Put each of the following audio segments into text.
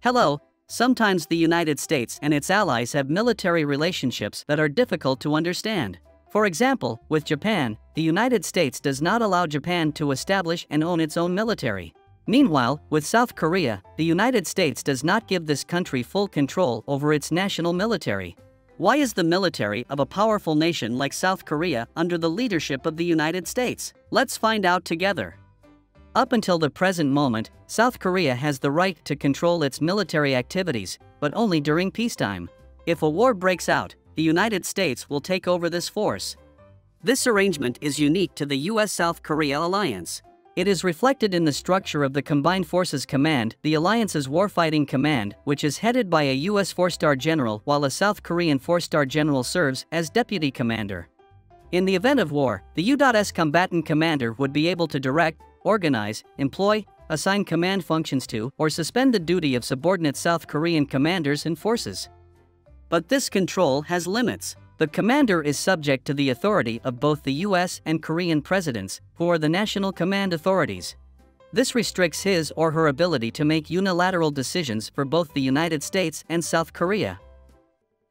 Hello, sometimes the United States and its allies have military relationships that are difficult to understand. For example, with Japan, the United States does not allow Japan to establish and own its own military. Meanwhile, with South Korea, the United States does not give this country full control over its national military. Why is the military of a powerful nation like South Korea under the leadership of the United States? Let's find out together. Up until the present moment, South Korea has the right to control its military activities, but only during peacetime. If a war breaks out, the United States will take over this force. This arrangement is unique to the US-South Korea alliance. It is reflected in the structure of the Combined Forces Command, the alliance's Warfighting Command, which is headed by a US 4-star general while a South Korean 4-star general serves as deputy commander. In the event of war, the U.S. combatant commander would be able to direct, organize, employ, assign command functions to, or suspend the duty of subordinate South Korean commanders and forces. But this control has limits. The commander is subject to the authority of both the US and Korean presidents, who are the national command authorities. This restricts his or her ability to make unilateral decisions for both the United States and South Korea.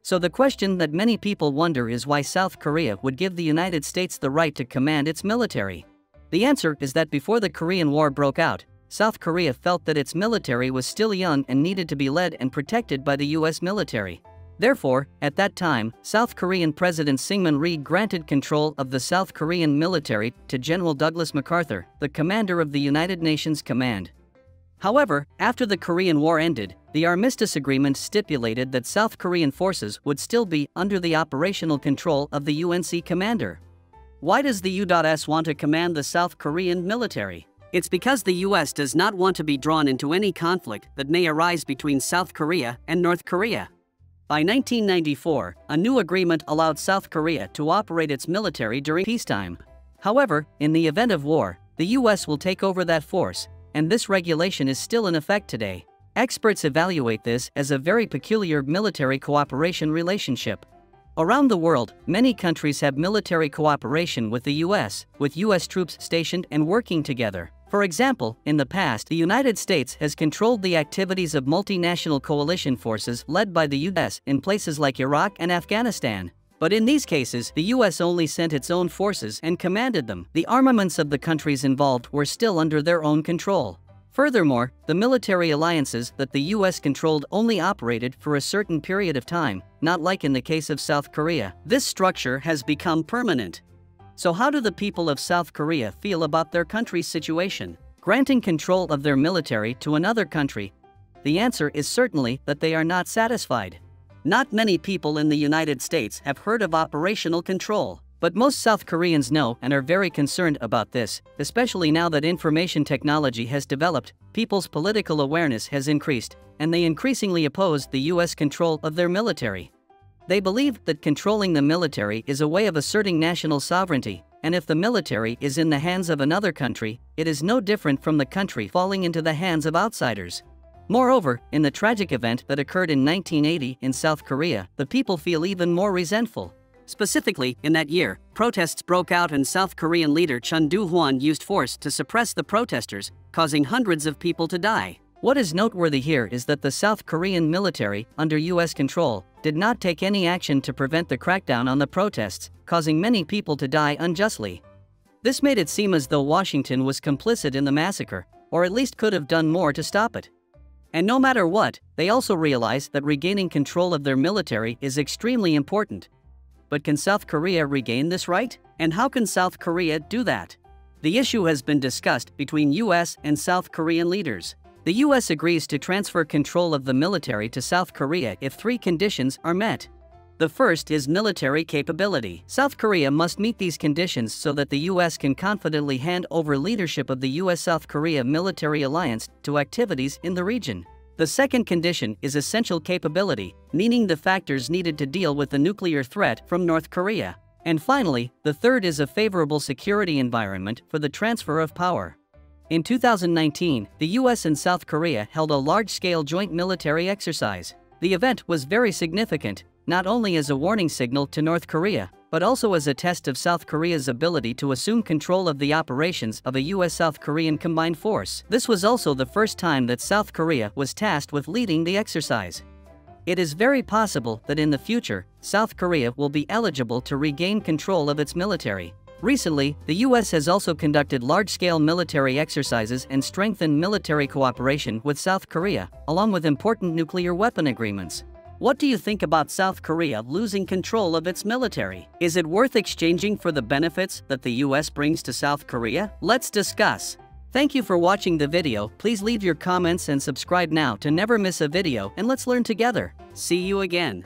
So the question that many people wonder is why South Korea would give the United States the right to command its military. The answer is that before the Korean War broke out, South Korea felt that its military was still young and needed to be led and protected by the US military. Therefore, at that time, South Korean President Syngman Rhee granted control of the South Korean military to General Douglas MacArthur, the commander of the United Nations Command. However, after the Korean War ended, the Armistice Agreement stipulated that South Korean forces would still be under the operational control of the UNC commander. Why does the U.S. want to command the South Korean military? It's because the US does not want to be drawn into any conflict that may arise between South Korea and North Korea. By 1994, a new agreement allowed South Korea to operate its military during peacetime. However, in the event of war, the US will take over that force, and this regulation is still in effect today. Experts evaluate this as a very peculiar military cooperation relationship. Around the world, many countries have military cooperation with the US, with US troops stationed and working together. For example, in the past, the United States has controlled the activities of multinational coalition forces led by the US in places like Iraq and Afghanistan. But in these cases, the US only sent its own forces and commanded them. The armaments of the countries involved were still under their own control. Furthermore, the military alliances that the US controlled only operated for a certain period of time, not like in the case of South Korea. This structure has become permanent. So how do the people of South Korea feel about their country's situation? Granting control of their military to another country? The answer is certainly that they are not satisfied. Not many people in the United States have heard of operational control. But most South Koreans know and are very concerned about this, especially now that information technology has developed, people's political awareness has increased, and they increasingly oppose the US control of their military. They believe that controlling the military is a way of asserting national sovereignty, and if the military is in the hands of another country, it is no different from the country falling into the hands of outsiders. Moreover, in the tragic event that occurred in 1980 in South Korea, the people feel even more resentful. Specifically, in that year, protests broke out and South Korean leader Chun Doo-hwan used force to suppress the protesters, causing hundreds of people to die. What is noteworthy here is that the South Korean military, under US control, did not take any action to prevent the crackdown on the protests, causing many people to die unjustly. This made it seem as though Washington was complicit in the massacre, or at least could have done more to stop it. And no matter what, they also realized that regaining control of their military is extremely important. But can South Korea regain this right? And how can South Korea do that? The issue has been discussed between US and South Korean leaders. The US agrees to transfer control of the military to South Korea if three conditions are met. The first is military capability. South Korea must meet these conditions so that the US can confidently hand over leadership of the US-South Korea military alliance to activities in the region. The second condition is essential capability, meaning the factors needed to deal with the nuclear threat from North Korea. And finally, the third is a favorable security environment for the transfer of power. In 2019, the US and South Korea held a large-scale joint military exercise. The event was very significant, not only as a warning signal to North Korea, but also as a test of South Korea's ability to assume control of the operations of a US-South Korean combined force. This was also the first time that South Korea was tasked with leading the exercise. It is very possible that in the future, South Korea will be eligible to regain control of its military. Recently, the US has also conducted large-scale military exercises and strengthened military cooperation with South Korea, along with important nuclear weapon agreements. What do you think about South Korea losing control of its military? Is it worth exchanging for the benefits that the US brings to South Korea? Let's discuss. Thank you for watching the video. Please leave your comments and subscribe now to never miss a video, and let's learn together. See you again.